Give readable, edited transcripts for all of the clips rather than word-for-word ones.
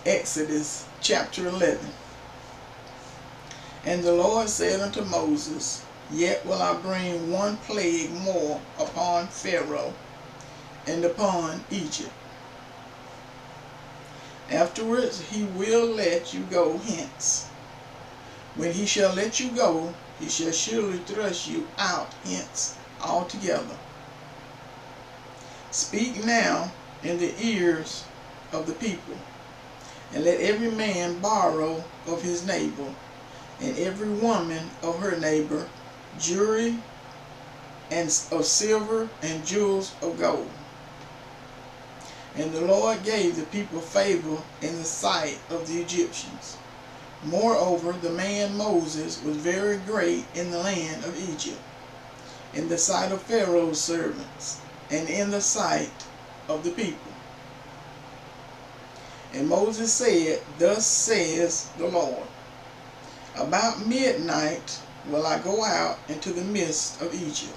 Exodus chapter 11. And the Lord said unto Moses, Yet will I bring one plague more upon Pharaoh and upon Egypt. Afterwards he will let you go hence. When he shall let you go, he shall surely thrust you out hence altogether. Speak now in the ears of the people, and let every man borrow of his neighbor, and every woman of her neighbor, jewelry and of silver and jewels of gold. And the Lord gave the people favor in the sight of the Egyptians. Moreover, the man Moses was very great in the land of Egypt, in the sight of Pharaoh's servants, and in the sight of the people. And Moses said, Thus says the Lord, About midnight will I go out into the midst of Egypt,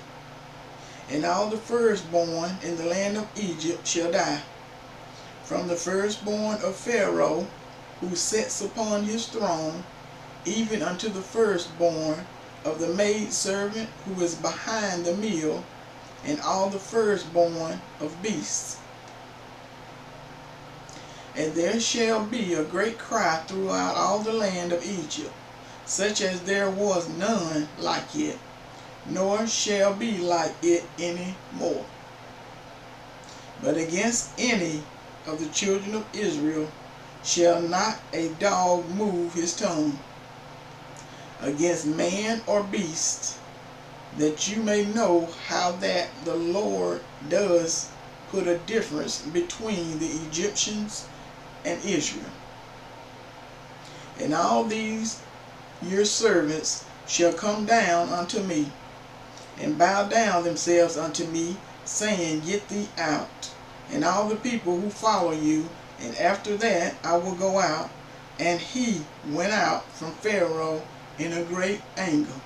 and all the firstborn in the land of Egypt shall die, from the firstborn of Pharaoh, who sits upon his throne, even unto the firstborn of the maidservant who is behind the mill, and all the firstborn of beasts. And there shall be a great cry throughout all the land of Egypt, such as there was none like it, nor shall be like it any more. But against any of the children of Israel shall not a dog move his tongue, against man or beast, that you may know how that the Lord does put a difference between the Egyptians and Israel. And all these your servants shall come down unto me, and bow down themselves unto me, saying, Get thee out, and all the people who follow you, and after that I will go out. And he went out from Pharaoh in a great anger.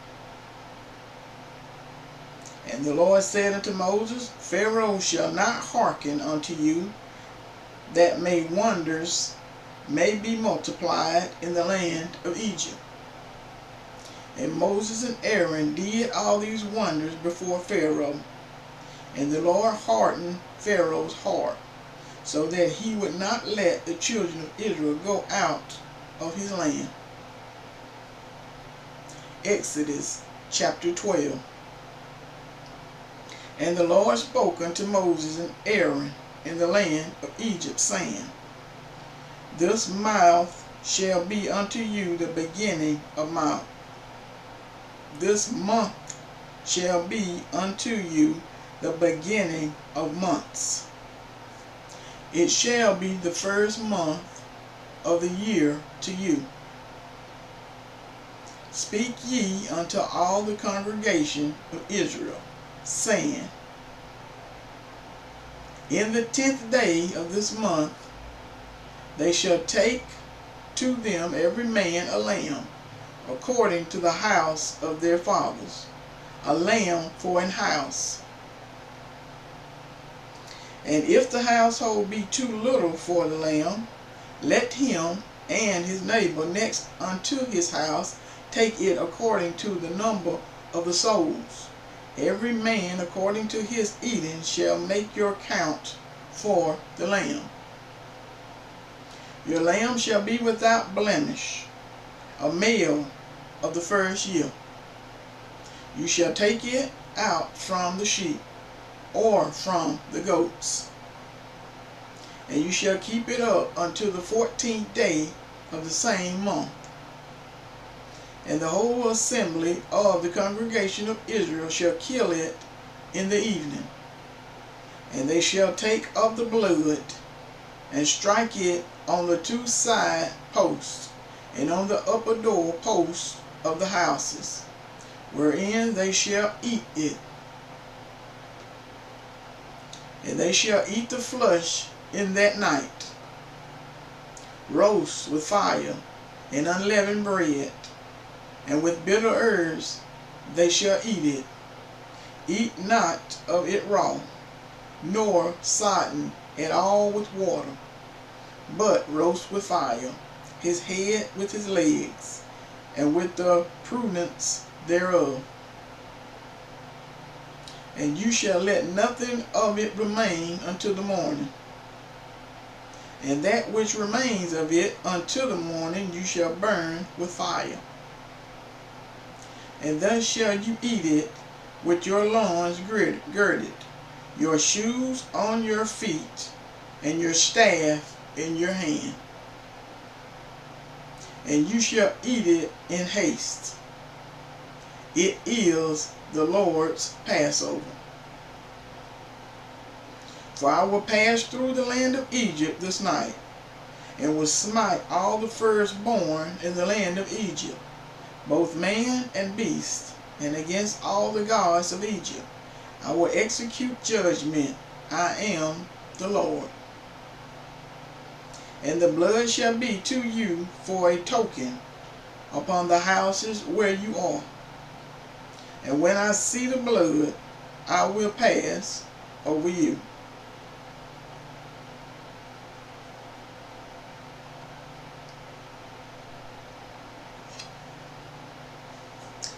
And the Lord said unto Moses, Pharaoh shall not hearken unto you, that wonders may be multiplied in the land of Egypt. And Moses and Aaron did all these wonders before Pharaoh. And the Lord hardened Pharaoh's heart, so that he would not let the children of Israel go out of his land. Exodus chapter 12. And the Lord spoke unto Moses and Aaron in the land of Egypt, saying, This mouth shall be unto you the beginning of mouth. This month shall be unto you the beginning of months. It shall be the first month of the year to you. Speak ye unto all the congregation of Israel, saying, In the 10th day of this month they shall take to them every man a lamb, according to the house of their fathers, a lamb for an house. And if the household be too little for the lamb, let him and his neighbor next unto his house take it according to the number of the souls. Every man according to his eating shall make your count for the lamb. Your lamb shall be without blemish, a male of the first year. You shall take it out from the sheep, or from the goats. And you shall keep it up until the 14th day of the same month. And the whole assembly of the congregation of Israel shall kill it in the evening. And they shall take of the blood, and strike it on the two side posts, and on the upper door posts of the houses, wherein they shall eat it. And they shall eat the flesh in that night, roast with fire and unleavened bread, and with bitter herbs they shall eat it. Eat not of it raw, nor sodden at all with water, but roast with fire, his head with his legs, and with the prudence thereof. And you shall let nothing of it remain until the morning. And that which remains of it until the morning you shall burn with fire. And thus shall you eat it with your loins girded, your shoes on your feet, and your staff in your hand. And you shall eat it in haste. It is the Lord's Passover. For I will pass through the land of Egypt this night, and will smite all the firstborn in the land of Egypt, both man and beast, and against all the gods of Egypt I will execute judgment. I am the Lord. And the blood shall be to you for a token upon the houses where you are. And when I see the blood, I will pass over you.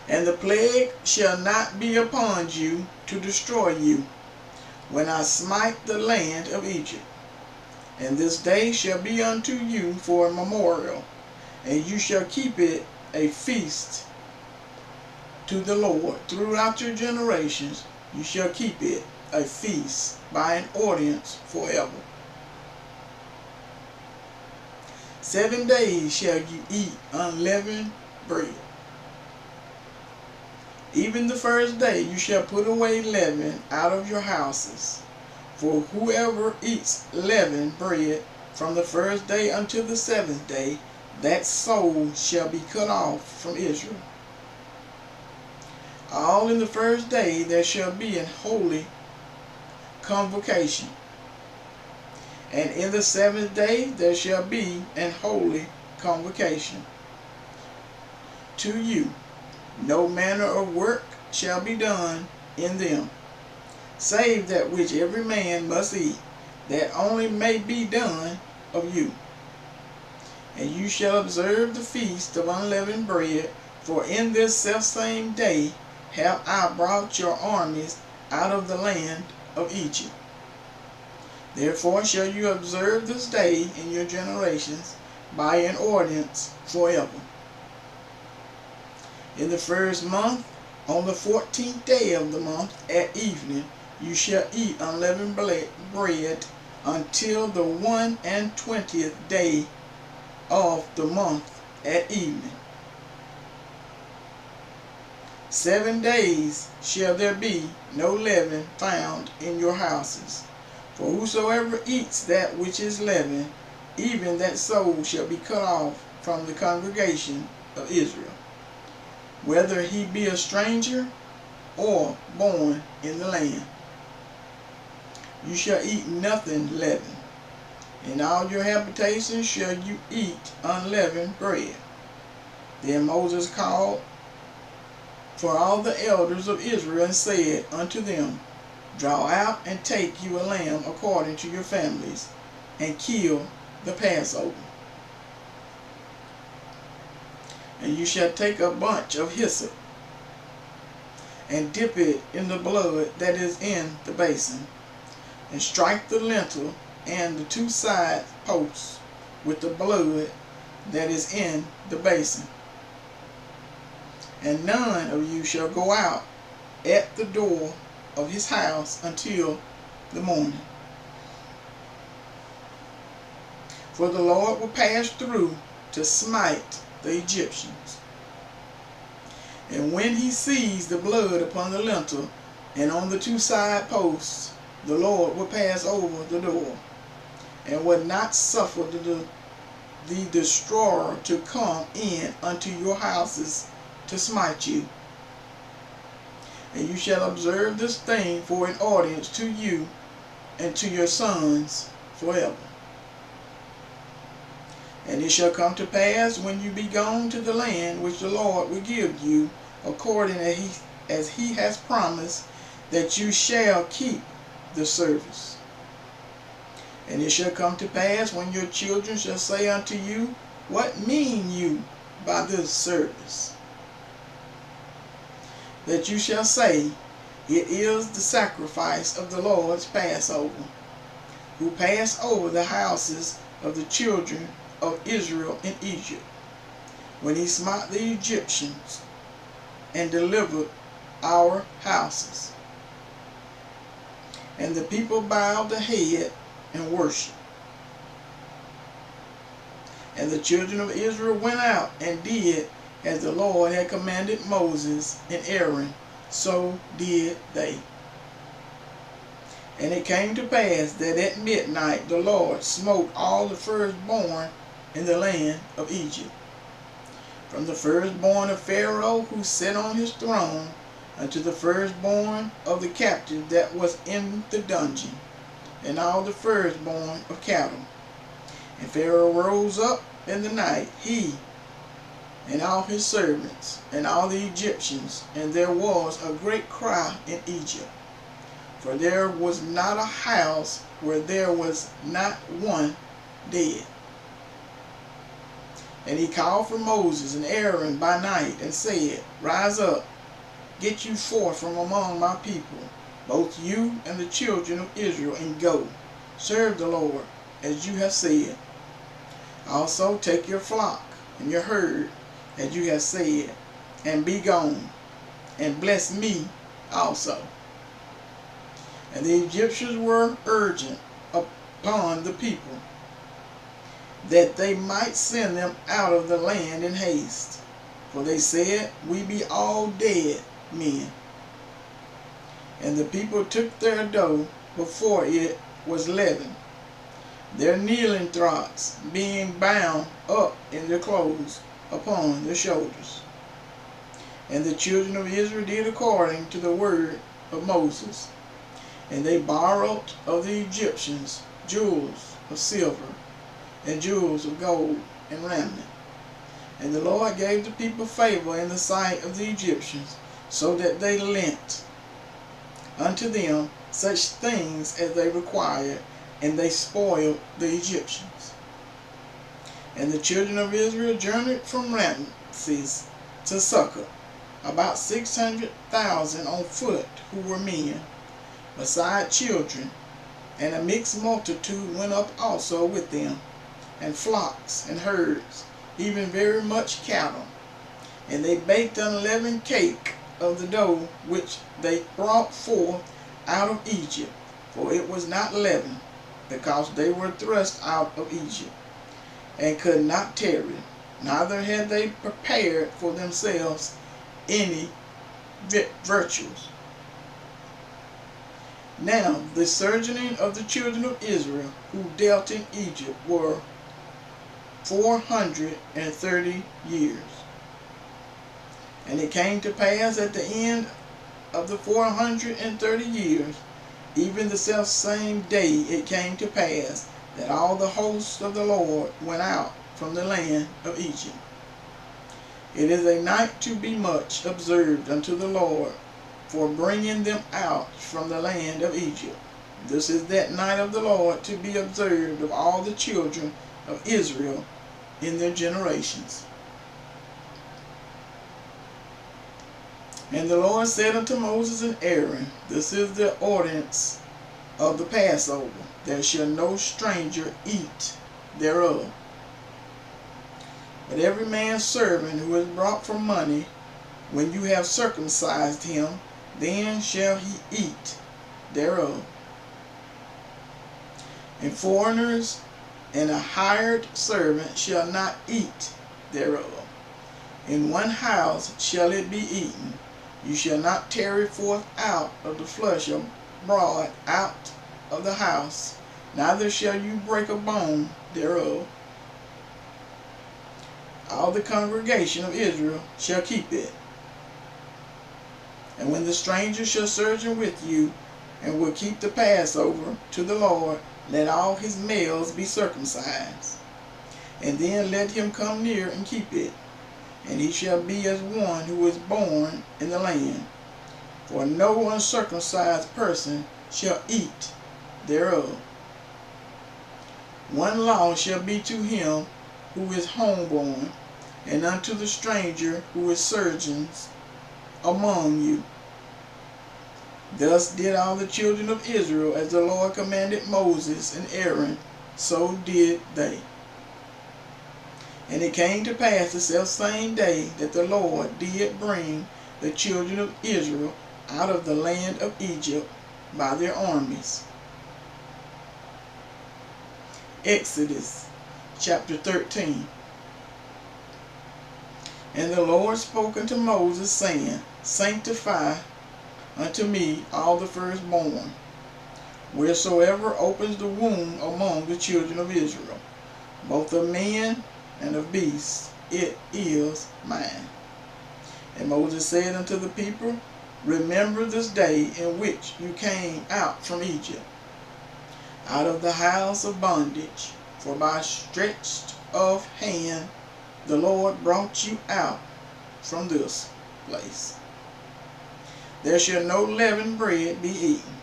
And the plague shall not be upon you to destroy you, when I smite the land of Egypt. And this day shall be unto you for a memorial, and you shall keep it a feast to the Lord. Throughout your generations you shall keep it a feast by an ordinance forever. 7 days shall you eat unleavened bread. Even the first day you shall put away leaven out of your houses. For whoever eats leavened bread from the first day until the 7th day, that soul shall be cut off from Israel. All in the first day there shall be an holy convocation. And in the 7th day there shall be an holy convocation. To you no manner of work shall be done in them, save that which every man must eat, that only may be done of you. And you shall observe the feast of unleavened bread, for in this selfsame day have I brought your armies out of the land of Egypt. Therefore shall you observe this day in your generations by an ordinance forever. In the first month, on the 14th day of the month at evening, you shall eat unleavened bread until the 21st day of the month at evening. 7 days shall there be no leaven found in your houses. For whosoever eats that which is leavened, even that soul shall be cut off from the congregation of Israel, whether he be a stranger or born in the land. You shall eat nothing leavened. In all your habitations shall you eat unleavened bread. Then Moses called for all the elders of Israel and said unto them, Draw out and take you a lamb according to your families, and kill the Passover. And you shall take a bunch of hyssop, and dip it in the blood that is in the basin, and strike the lintel and the 2 side posts with the blood that is in the basin. And none of you shall go out at the door of his house until the morning. For the Lord will pass through to smite the Egyptians. And when he sees the blood upon the lintel and on the 2 side posts, the Lord will pass over the door, and will not suffer the destroyer to come in unto your houses to smite you. And you shall observe this thing for an ordinance to you and to your sons forever. And it shall come to pass, when you be gone to the land which the Lord will give you, according as he has promised, that you shall keep the service. And it shall come to pass, when your children shall say unto you, What mean you by this service? That you shall say, It is the sacrifice of the Lord's Passover, who passed over the houses of the children of Israel in Egypt, when he smote the Egyptians and delivered our houses. And the people bowed the head and worshiped. And the children of Israel went out and did as the Lord had commanded Moses and Aaron, so did they. And it came to pass that at midnight the Lord smote all the firstborn in the land of Egypt, from the firstborn of Pharaoh who sat on his throne, unto the firstborn of the captive that was in the dungeon, and all the firstborn of cattle. And Pharaoh rose up in the night, he and all his servants, and all the Egyptians, and there was a great cry in Egypt, for there was not a house where there was not one dead. And he called for Moses and Aaron by night, and said, Rise up, get you forth from among my people, both you and the children of Israel, and go, serve the Lord, as you have said. Also take your flock and your herd, as you have said, and be gone, and bless me also. And the Egyptians were urgent upon the people, that they might send them out of the land in haste. For they said, We be all dead men. And the people took their dough before it was leavened, their kneeling troughs being bound up in their clothes upon their shoulders. And the children of Israel did according to the word of Moses. And they borrowed of the Egyptians jewels of silver, and jewels of gold and raiment. And the Lord gave the people favor in the sight of the Egyptians, so that they lent unto them such things as they required, and they spoiled the Egyptians. And the children of Israel journeyed from Ramses to Succoth, about 600,000 on foot who were men, beside children, and a mixed multitude went up also with them, and flocks and herds, even very much cattle. And they baked unleavened cake of the dough which they brought forth out of Egypt, for it was not leavened, because they were thrust out of Egypt, and could not tarry, neither had they prepared for themselves any virtues. Now the sojourning of the children of Israel who dealt in Egypt were 430 years. And it came to pass at the end of the 430 years, even the selfsame day it came to pass, that all the hosts of the Lord went out from the land of Egypt. It is a night to be much observed unto the Lord, for bringing them out from the land of Egypt. This is that night of the Lord to be observed of all the children of Israel in their generations. And the Lord said unto Moses and Aaron, This is the ordinance of the Passover. There shall no stranger eat thereof. But every man's servant who is brought for money, when you have circumcised him, then shall he eat thereof. And foreigners and a hired servant shall not eat thereof. In one house shall it be eaten. You shall not tarry forth out of the flesh abroad out of the house, neither shall you break a bone thereof. All the congregation of Israel shall keep it. And when the stranger shall sojourn with you, and will keep the Passover to the Lord, let all his males be circumcised. And then let him come near and keep it. And he shall be as one who is born in the land. For no uncircumcised person shall eat thereof. One law shall be to him who is homeborn, and unto the stranger who is sojourns among you. Thus did all the children of Israel, as the Lord commanded Moses and Aaron, so did they. And it came to pass the selfsame day that the Lord did bring the children of Israel out of the land of Egypt by their armies. Exodus chapter 13. And the Lord spoke unto Moses, saying, Sanctify unto me all the firstborn, wheresoever opens the womb among the children of Israel, both of men and of beasts, it is mine. And Moses said unto the people, Remember this day in which you came out from Egypt, out of the house of bondage, for by stretch of hand the Lord brought you out from this place. There shall no leavened bread be eaten.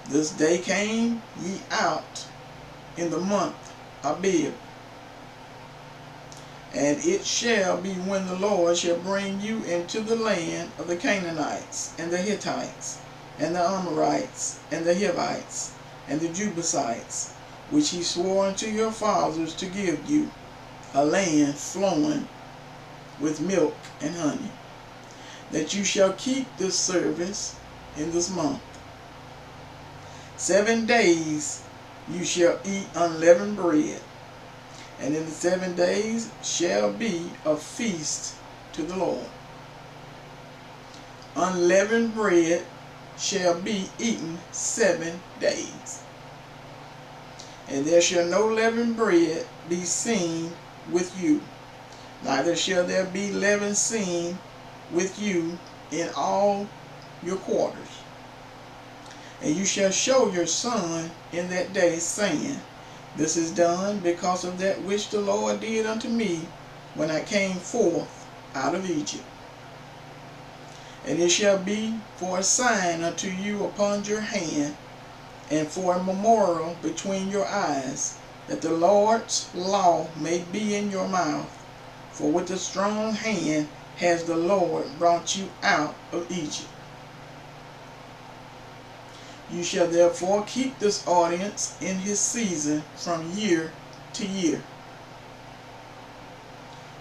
This day came ye out in the month Abib. And it shall be when the Lord shall bring you into the land of the Canaanites, and the Hittites, and the Amorites, and the Hivites, and the Jebusites, which he swore unto your fathers to give you, a land flowing with milk and honey, that you shall keep this service in this month. 7 days you shall eat unleavened bread, and in the 7 days shall be a feast to the Lord. Unleavened bread shall be eaten 7 days. And there shall no leavened bread be seen with you, neither shall there be leaven seen with you in all your quarters. And you shall show your son in that day, saying, This is done because of that which the Lord did unto me when I came forth out of Egypt. And it shall be for a sign unto you upon your hand, and for a memorial between your eyes, that the Lord's law may be in your mouth. For with a strong hand has the Lord brought you out of Egypt. You shall therefore keep this ordinance in his season from year to year.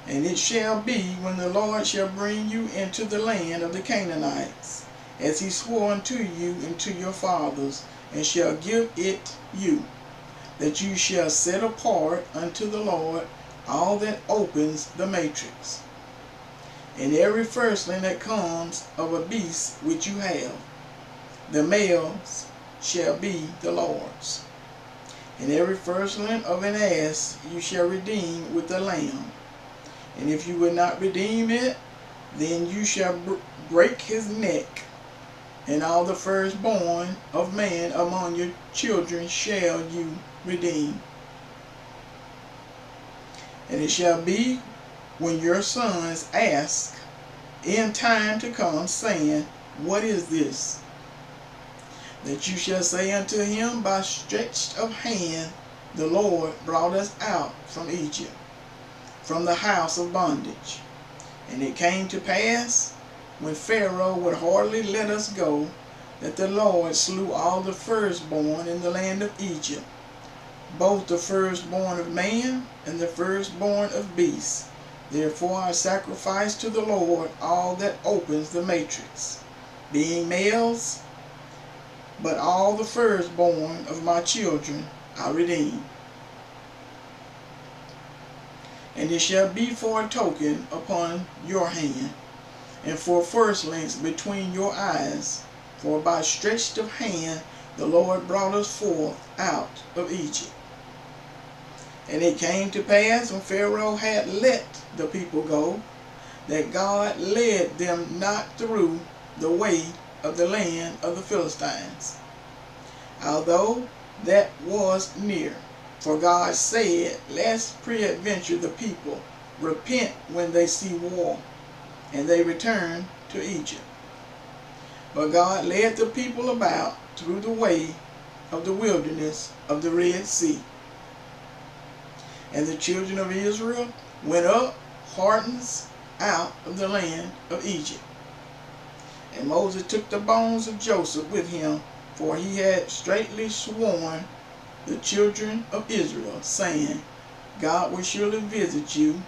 And it shall be when the Lord shall bring you into the land of the Canaanites, as he swore unto you and to your fathers, and shall give it you, that you shall set apart unto the Lord all that opens the matrix, and every firstling that comes of a beast which you have. The males shall be the Lord's. And every firstling of an ass you shall redeem with a lamb. And if you will not redeem it, then you shall break his neck. And all the firstborn of man among your children shall you redeem. And it shall be when your sons ask in time to come, saying, What is this? That you shall say unto him, By stretch of hand the Lord brought us out from Egypt, from the house of bondage. And it came to pass, when Pharaoh would hardly let us go, that the Lord slew all the firstborn in the land of Egypt, both the firstborn of man and the firstborn of beasts. Therefore I sacrifice to the Lord all that opens the matrix, being males, but all the firstborn of my children I redeem. And it shall be for a token upon your hand, and for firstlings between your eyes, for by stretch of hand the Lord brought us forth out of Egypt. And it came to pass, when Pharaoh had let the people go, that God led them not through the way of the land of the Philistines, although that was near. For God said, Lest peradventure the people repent when they see war, and they return to Egypt. But God led the people about through the way of the wilderness of the Red Sea, And the children of Israel went up hardens out of the land of Egypt. And Moses took the bones of Joseph with him, for he had straitly sworn the children of Israel, saying, God will surely visit you,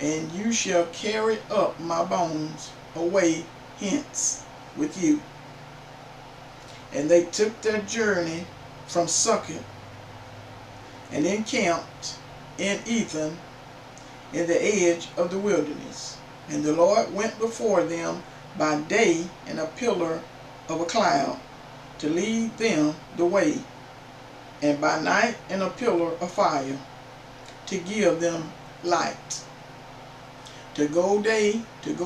and you shall carry up my bones away hence with you. And they took their journey from Succoth, and encamped in Etham, in the edge of the wilderness. And the Lord went before them by day in a pillar of a cloud, to lead them the way, and by night in a pillar of fire, to give them light, to go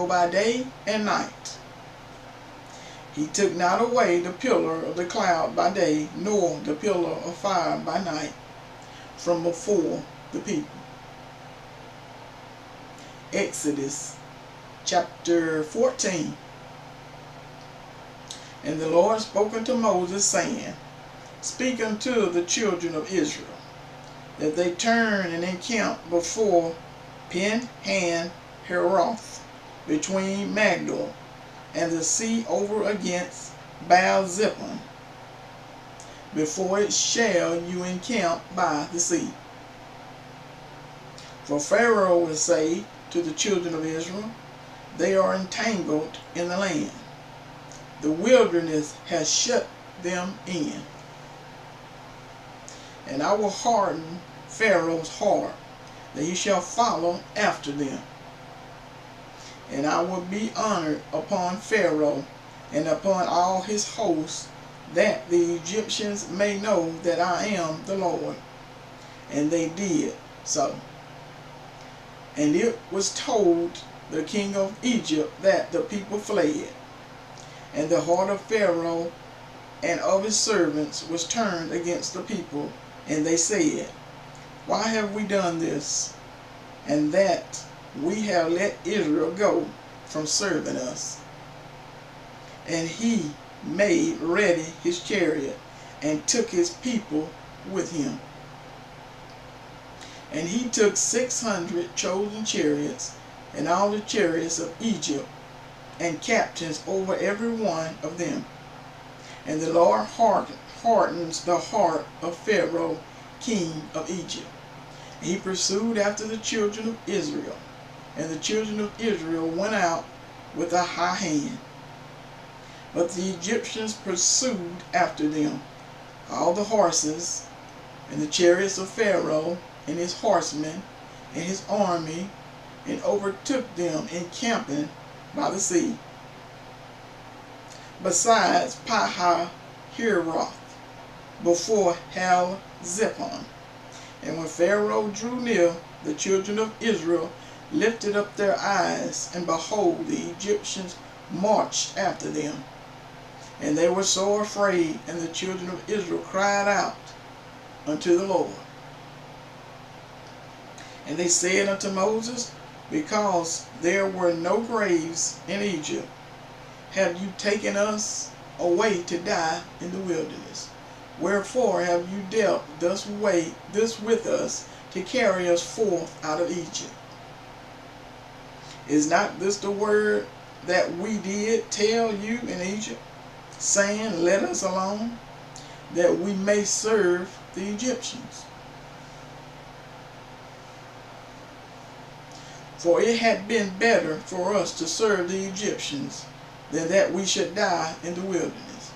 by day and night. He took not away the pillar of the cloud by day, nor the pillar of fire by night, from before the people. Exodus chapter 14. And the Lord spoke unto Moses, saying, Speak unto the children of Israel, that they turn and encamp before Pen-han-heroth, between Magdal and the sea over against Baal-ziphon. Before it shall you encamp by the sea. For Pharaoh will say to the children of Israel, they are entangled in the land. The wilderness has shut them in. And I will harden Pharaoh's heart, that he shall follow after them. And I will be honored upon Pharaoh and upon all his hosts, that the Egyptians may know that I am the Lord. And they did so. And it was told the king of Egypt that the people fled. And the heart of Pharaoh and of his servants was turned against the people. And they said, Why have we done this? And that we have let Israel go from serving us. And he made ready his chariot, and took his people with him. And he took 600 chosen chariots, and all the chariots of Egypt, and captains over every one of them. And the Lord hardens the heart of Pharaoh, king of Egypt. And he pursued after the children of Israel. And the children of Israel went out with a high hand. But the Egyptians pursued after them, all the horses, and the chariots of Pharaoh, and his horsemen, and his army, and overtook them encamping by the sea. Besides Pi-hahiroth, before Baal-ziphon. And when Pharaoh drew near, the children of Israel lifted up their eyes, and behold, the Egyptians marched after them. And they were so afraid, and the children of Israel cried out unto the Lord. And they said unto Moses, Because there were no graves in Egypt, have you taken us away to die in the wilderness? Wherefore have you dealt this with us, to carry us forth out of Egypt? Is not this the word that we did tell you in Egypt, saying, Let us alone, that we may serve the Egyptians? For it had been better for us to serve the Egyptians, than that we should die in the wilderness.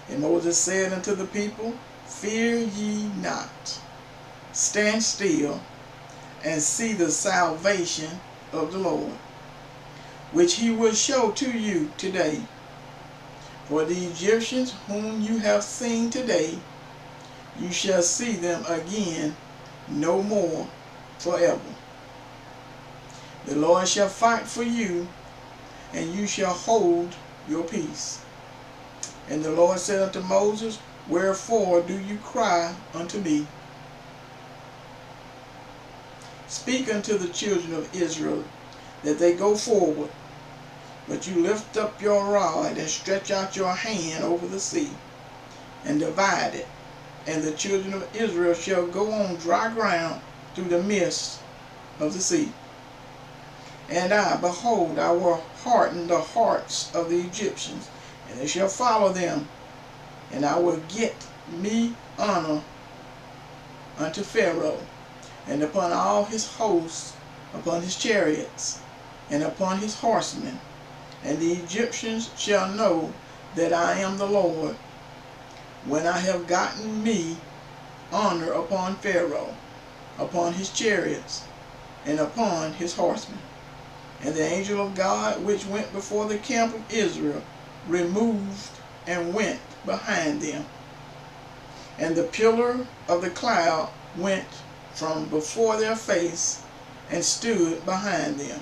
And Moses said unto the people, Fear ye not, stand still, and see the salvation of the Lord, which he will show to you today. For the Egyptians whom you have seen today, you shall see them again no more forever. The Lord shall fight for you, and you shall hold your peace. And the Lord said unto Moses, Wherefore do you cry unto me? Speak unto the children of Israel, that they go forward. But you lift up your rod, and stretch out your hand over the sea, and divide it. And the children of Israel shall go on dry ground through the midst of the sea. And I, behold, I will harden the hearts of the Egyptians, and they shall follow them, and I will get me honor unto Pharaoh, and upon all his hosts, upon his chariots, and upon his horsemen. And the Egyptians shall know that I am the Lord, when I have gotten me honor upon Pharaoh, upon his chariots, and upon his horsemen. And the angel of God, which went before the camp of Israel, removed and went behind them. And the pillar of the cloud went from before their face, and stood behind them.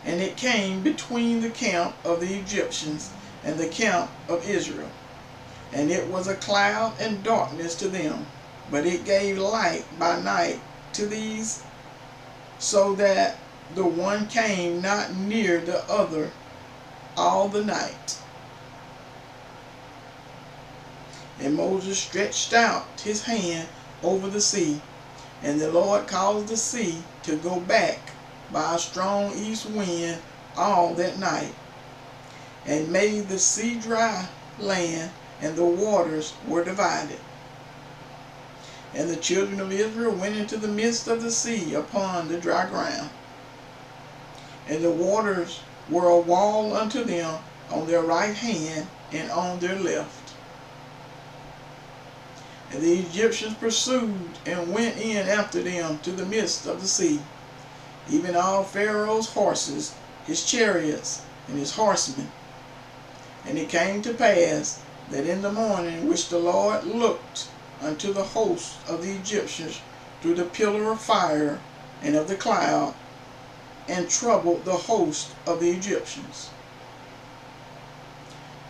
And it came between the camp of the Egyptians and the camp of Israel. And it was a cloud and darkness to them, but it gave light by night to these, so that the one came not near the other all the night. And Moses stretched out his hand over the sea, and the Lord caused the sea to go back by a strong east wind all that night, and made the sea dry land, and the waters were divided. And the children of Israel went into the midst of the sea upon the dry ground, and the waters were a wall unto them on their right hand and on their left. And the Egyptians pursued and went in after them to the midst of the sea, even all Pharaoh's horses, his chariots, and his horsemen. And it came to pass that in the morning which the Lord looked unto the host of the Egyptians through the pillar of fire and of the cloud, and troubled the host of the Egyptians,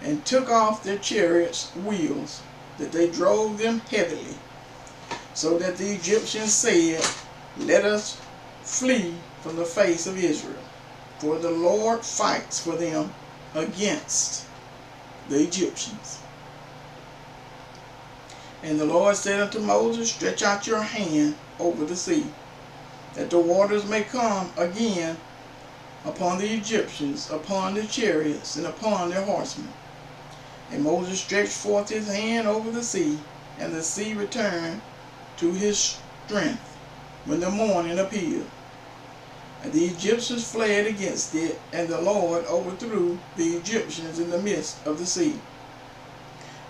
and took off their chariots' wheels, that they drove them heavily, so that the Egyptians said, Let us flee from the face of Israel, for the Lord fights for them against the Egyptians. And the Lord said unto Moses, Stretch out your hand over the sea, that the waters may come again upon the Egyptians, upon their chariots, and upon their horsemen. And Moses stretched forth his hand over the sea, and the sea returned to his strength when the morning appeared. And the Egyptians fled against it, and the Lord overthrew the Egyptians in the midst of the sea.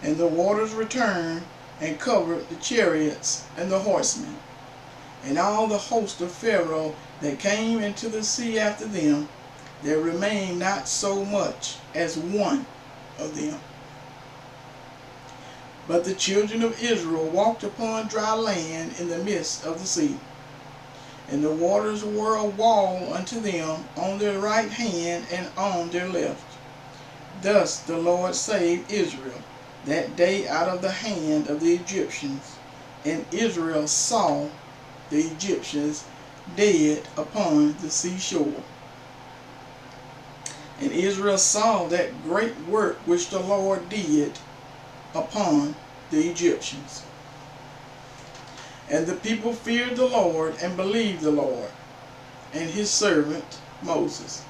And the waters returned and covered the chariots and the horsemen. And all the host of Pharaoh that came into the sea after them, there remained not so much as one of them. But the children of Israel walked upon dry land in the midst of the sea. And the waters were a wall unto them on their right hand and on their left. Thus the Lord saved Israel that day out of the hand of the Egyptians. And Israel saw the Egyptians dead upon the seashore. And Israel saw that great work which the Lord did upon the Egyptians. And the people feared the Lord and believed the Lord and his servant Moses.